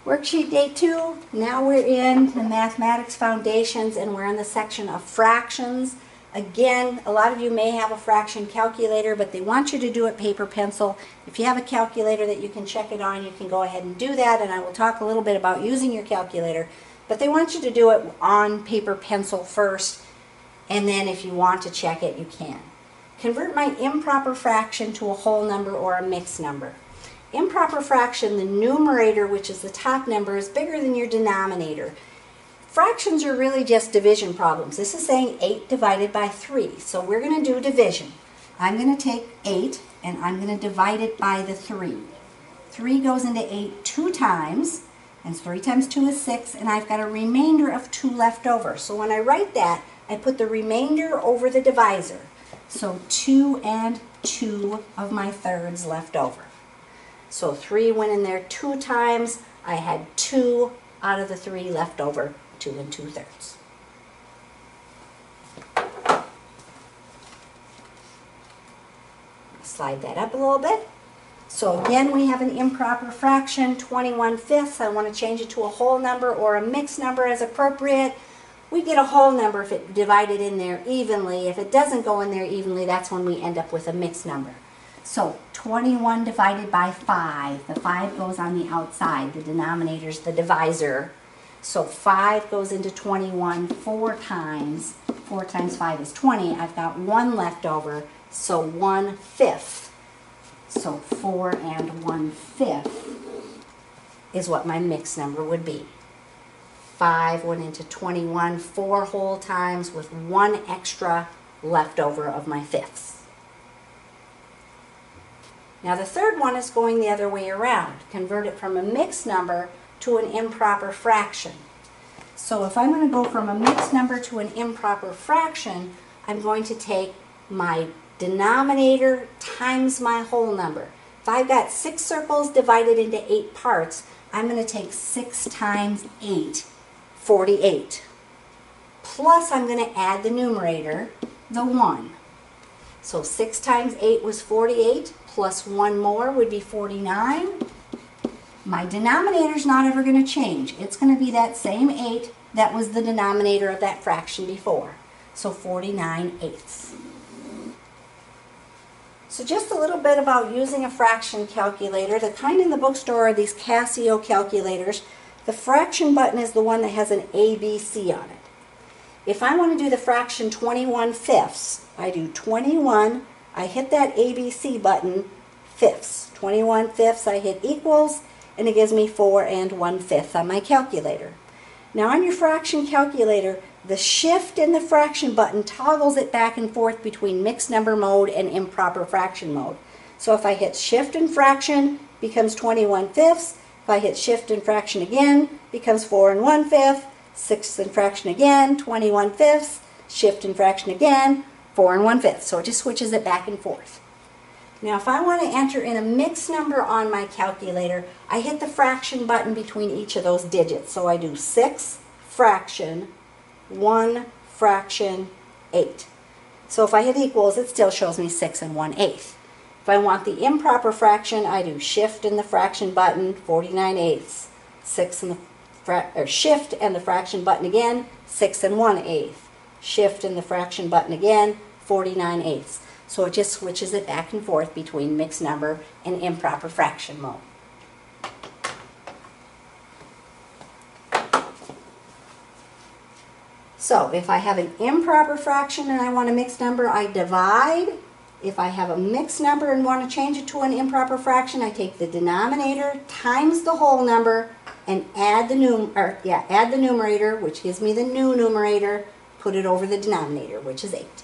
Worksheet day 2, now we're in the mathematics foundations and we're in the section of fractions. Again, a lot of you may have a fraction calculator, but they want you to do it paper pencil. If you have a calculator that you can check it on, you can go ahead and do that, and I will talk a little bit about using your calculator. But they want you to do it on paper pencil first, and then if you want to check it, you can. Convert my improper fraction to a whole number or a mixed number. Improper fraction, the numerator, which is the top number, is bigger than your denominator. Fractions are really just division problems. This is saying 8 divided by 3. So we're going to do division. I'm going to take 8 and I'm going to divide it by the 3. 3 goes into 8 2 times, and 3 times 2 is 6, and I've got a remainder of 2 left over. So when I write that, I put the remainder over the divisor. So 2 and 2 of my thirds left over. So 3 went in there 2 times. I had 2 out of the 3 left over, 2 and 2/3. Slide that up a little bit. So again, we have an improper fraction, 21/5. I want to change it to a whole number or a mixed number as appropriate. We get a whole number if it divided in there evenly. If it doesn't go in there evenly, that's when we end up with a mixed number. So 21 divided by 5. The 5 goes on the outside. The denominator's the divisor. So 5 goes into 21 4 times. 4 times 5 is 20. I've got 1 left over, so 1/5. So 4 and 1/5 is what my mixed number would be. 5 went into 21 4 whole times with 1 extra left over of my fifths. Now the third one is going the other way around. Convert it from a mixed number to an improper fraction. So if I'm going to go from a mixed number to an improper fraction, I'm going to take my denominator times my whole number. If I've got 6 circles divided into 8 parts, I'm going to take 6 times 8, 48. Plus I'm going to add the numerator, the 1. So 6 times 8 was 48, plus 1 more would be 49. My denominator's not ever going to change. It's going to be that same 8 that was the denominator of that fraction before. So 49/8. So just a little bit about using a fraction calculator. The kind in the bookstore are these Casio calculators. The fraction button is the one that has an ABC on it. If I want to do the fraction 21/5, I do 21, I hit that ABC button, fifths. 21/5, I hit equals, and it gives me 4 and 1/5 on my calculator. Now on your fraction calculator, the shift in the fraction button toggles it back and forth between mixed number mode and improper fraction mode. So if I hit shift and fraction, becomes 21/5. If I hit shift and fraction again, becomes 4 and 1/5. 6 and fraction again, 21/5. Shift and fraction again, 4 and 1/5. So it just switches it back and forth. Now if I want to enter in a mixed number on my calculator, I hit the fraction button between each of those digits. So I do 6 fraction, 1 fraction, 8. So if I hit equals, it still shows me 6 and 1/8. If I want the improper fraction, I do shift and the fraction button, 49/8. 6 and the shift and the fraction button again, 6 and 1/8. Shift and the fraction button again, 49/8. So it just switches it back and forth between mixed number and improper fraction mode. So if I have an improper fraction and I want a mixed number, I divide. If I have a mixed number and want to change it to an improper fraction, I take the denominator times the whole number and add the numerator, which gives me the new numerator, put it over the denominator, which is 8.